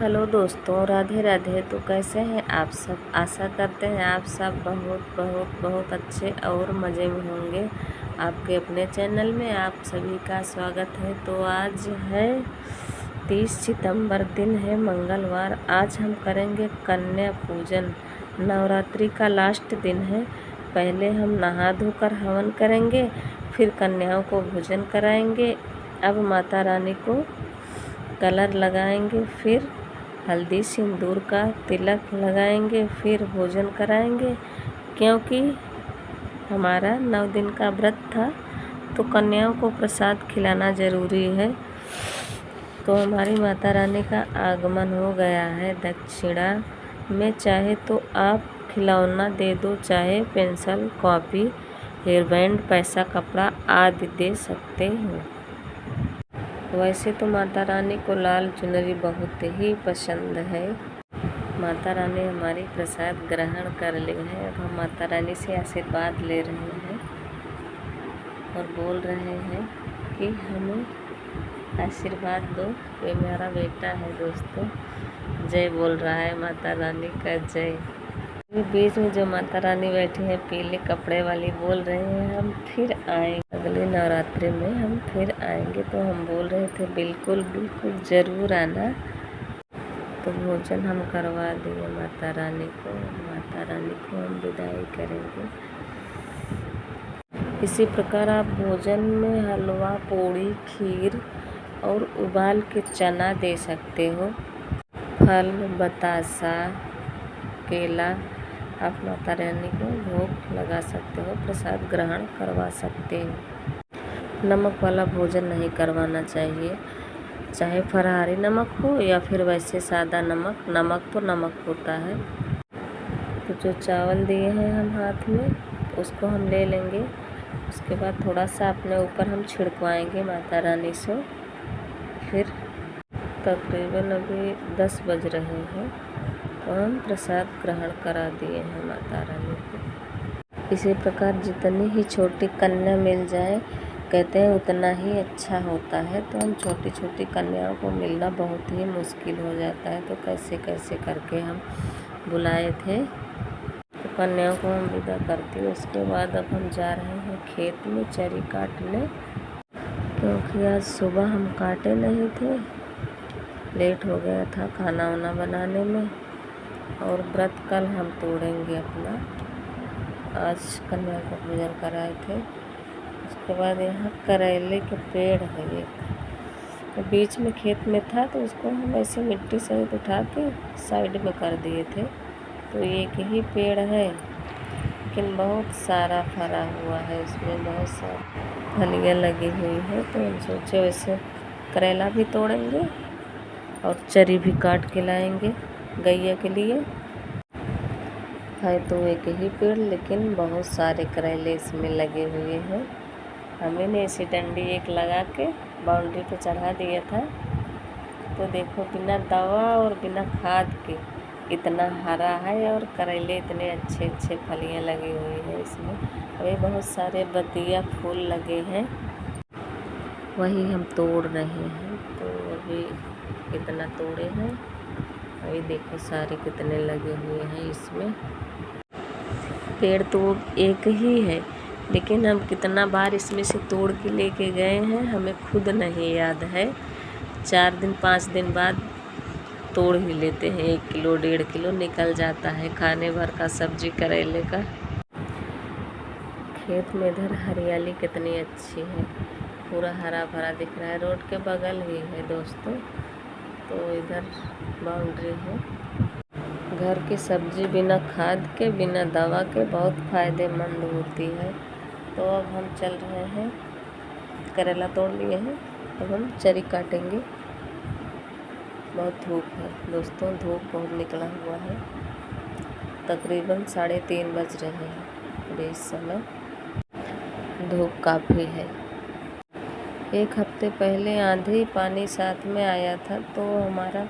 Hello दोस्तों, राधे राधे। तो कैसे हैं आप सब? आशा करते हैं आप सब बहुत बहुत बहुत अच्छे और मज़े में होंगे। आपके अपने चैनल में आप सभी का स्वागत है। तो आज है 30 सितंबर, दिन है मंगलवार। आज हम करेंगे कन्या पूजन। नवरात्रि का लास्ट दिन है। पहले हम नहा धोकर हवन करेंगे, फिर कन्याओं को भोजन कराएंगे। अब माता रानी को कलर लगाएंगे, फिर हल्दी सिंदूर का तिलक लगाएंगे, फिर भोजन कराएंगे। क्योंकि हमारा 9 दिन का व्रत था, तो कन्याओं को प्रसाद खिलाना ज़रूरी है। तो हमारी माता रानी का आगमन हो गया है। दक्षिणा में चाहे तो आप खिलौना दे दो, चाहे पेंसिल, कॉपी, हेयर बैंड, पैसा, कपड़ा आदि दे सकते हो। वैसे तो माता रानी को लाल चुनरी बहुत ही पसंद है। माता रानी हमारी प्रसाद ग्रहण कर ली है। अब हम माता रानी से आशीर्वाद ले रहे हैं और बोल रहे हैं कि हमें आशीर्वाद दो। ये मेरा बेटा है दोस्तों, जय बोल रहा है, माता रानी का जय। बीच में जो माता रानी बैठी है पीले कपड़े वाली, बोल रहे हैं हम फिर आएंगे अगले नवरात्रि में, हम फिर आएंगे। तो हम बोल रहे थे बिल्कुल बिल्कुल ज़रूर आना। तो भोजन हम करवा दिए माता रानी को। माता रानी को हम विदाई करेंगे। इसी प्रकार आप भोजन में हलवा, पूड़ी, खीर और उबाल के चना दे सकते हो। फल, बतासा, केला आप माता रानी को भोग लगा सकते हो, प्रसाद ग्रहण करवा सकते हो। नमक वाला भोजन नहीं करवाना चाहिए, चाहे फरारी नमक हो या फिर वैसे सादा नमक। नमक तो नमक होता है। तो जो चावल दिए हैं हम हाथ में, उसको हम ले लेंगे। उसके बाद थोड़ा सा अपने ऊपर हम छिड़कवाएंगे माता रानी से। फिर तकरीबन अभी 10 बज रहे हैं, तो हम प्रसाद ग्रहण करा दिए हैं माता रानी को। इसी प्रकार जितनी ही छोटी कन्या मिल जाए, कहते हैं उतना ही अच्छा होता है। तो हम छोटी छोटी कन्याओं को मिलना बहुत ही मुश्किल हो जाता है, तो कैसे कैसे करके हम बुलाए थे। तो कन्याओं को हम विदा करती। उसके बाद अब हम जा रहे हैं खेत में चरी काटने, क्योंकि आज सुबह हम काटे नहीं थे, लेट हो गया था खाना वाना बनाने में। और व्रत कल हम तोड़ेंगे अपना। आज कन्या को भोजन कराए थे। उसके बाद यहाँ करेले के पेड़ है एक, तो बीच में खेत में था, तो उसको हम ऐसे मिट्टी सहित उठा के साइड में कर दिए थे। तो एक ही पेड़ है, लेकिन बहुत सारा फरा हुआ है, उसमें बहुत सारी फलियाँ लगी हुई है। तो हम सोचे वैसे करेला भी तोड़ेंगे और चरी भी काट के लाएंगे गैया के लिए। है तो एक ही पेड़, लेकिन बहुत सारे करेले इसमें लगे हुए हैं। हमें ने ऐसी डंडी एक लगा के बाउंड्री पे चढ़ा दिया था। तो देखो, बिना दवा और बिना खाद के इतना हरा है, और करेले इतने अच्छे अच्छे फलियाँ लगी हुई है इसमें। अभी बहुत सारे बतिया फूल लगे हैं, वही हम तोड़ रहे हैं। तो अभी कितना तोड़े हैं, अभी देखो सारे कितने लगे हुए हैं इसमें। पेड़ तो एक ही है, लेकिन हम कितना बार इसमें से तोड़ के लेके गए हैं हमें खुद नहीं याद है। 4 दिन 5 दिन बाद तोड़ ही लेते हैं। 1 किलो 1.5 किलो निकल जाता है खाने भर का सब्जी करेले का। खेत में इधर हरियाली कितनी अच्छी है, पूरा हरा भरा दिख रहा है। रोड के बगल ही है दोस्तों, तो इधर बाउंड्री है। घर की सब्जी बिना खाद के, बिना दवा के बहुत फ़ायदेमंद होती है। तो अब हम चल रहे हैं, करेला तोड़ लिए हैं, अब हम चरी काटेंगे। बहुत धूप है दोस्तों, धूप बहुत निकला हुआ है। तकरीबन 3:30 बज रहे हैं अभी इस समय। धूप काफ़ी है। एक हफ्ते पहले आंधी पानी साथ में आया था, तो हमारा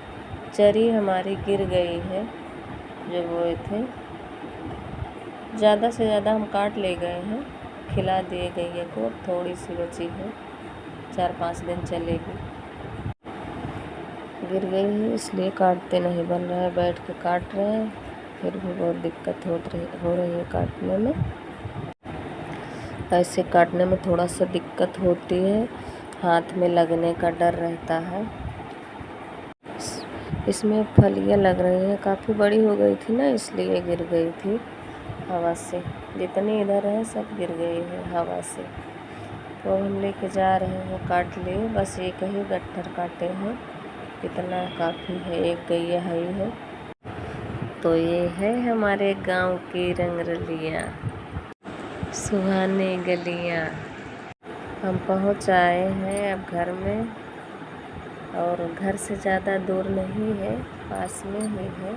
चरी हमारी गिर गई है जो बोए थे। ज़्यादा से ज़्यादा हम काट ले गए हैं, खिला दिए गैया को। अब थोड़ी सी बची है, 4-5 दिन चलेगी। गिर गई है इसलिए काटते नहीं बन रहा है, बैठ के काट रहे हैं, फिर भी बहुत दिक्कत हो रही है काटने में। ऐसे काटने में थोड़ा सा दिक्कत होती है, हाथ में लगने का डर रहता है। इसमें फलियाँ लग रही हैं, काफ़ी बड़ी हो गई थी ना इसलिए गिर गई थी हवा से। जितनी इधर है सब गिर गई है हवा से। तो हम लेके जा रहे हैं, काट लिए, बस एक ही गट्ठर काटे हैं, इतना काफ़ी है, एक गैया है। तो ये है हमारे गांव की रंगरलियाँ, सुहानी गलियाँ। हम पहुंच आए हैं अब घर में, और घर से ज़्यादा दूर नहीं है, पास में ही है।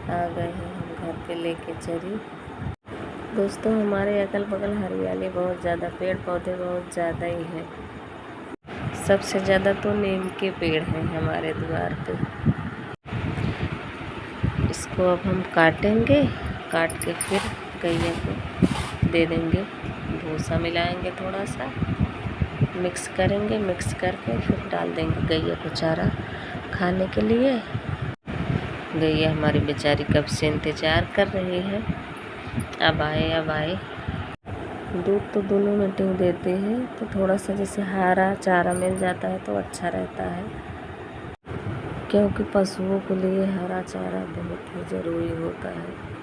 आ गए हैं हम घर पे लेके चरी। दोस्तों हमारे अगल बगल हरियाली बहुत ज़्यादा, पेड़ पौधे बहुत ज़्यादा ही हैं। सबसे ज़्यादा तो नीम के पेड़ हैं हमारे द्वार पे। इसको अब हम काटेंगे, काट के फिर गैया को दे देंगे, भूसा मिलाएंगे, थोड़ा सा मिक्स करेंगे, मिक्स करके फिर डाल देंगे गैया को चारा खाने के लिए। गैया हमारी बेचारी कब से इंतज़ार कर रही है, अब आए अब आए। दूध तो दोनों में टिंग देते हैं, तो थोड़ा सा जैसे हरा चारा मिल जाता है तो अच्छा रहता है, क्योंकि पशुओं के लिए हरा चारा बहुत ही ज़रूरी होता है।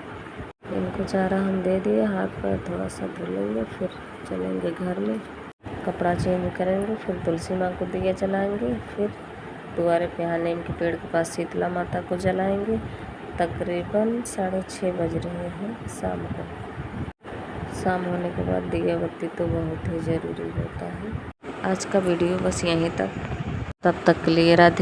इनको चारा हम दे दिए, हाथ पैर थोड़ा सा धो लेंगे, फिर चलेंगे घर में, कपड़ा चेंज करेंगे, फिर तुलसी माँ को दिया जलाएंगे, फिर द्वारे पे यहाँ नीम के पेड़ के पास शीतला माता को जलाएंगे। तकरीबन 6:30 बज रहे हैं शाम को। शाम होने के बाद दिया बत्ती तो बहुत ही ज़रूरी होता है। आज का वीडियो बस यहीं तक, तब तक के लिए राधे।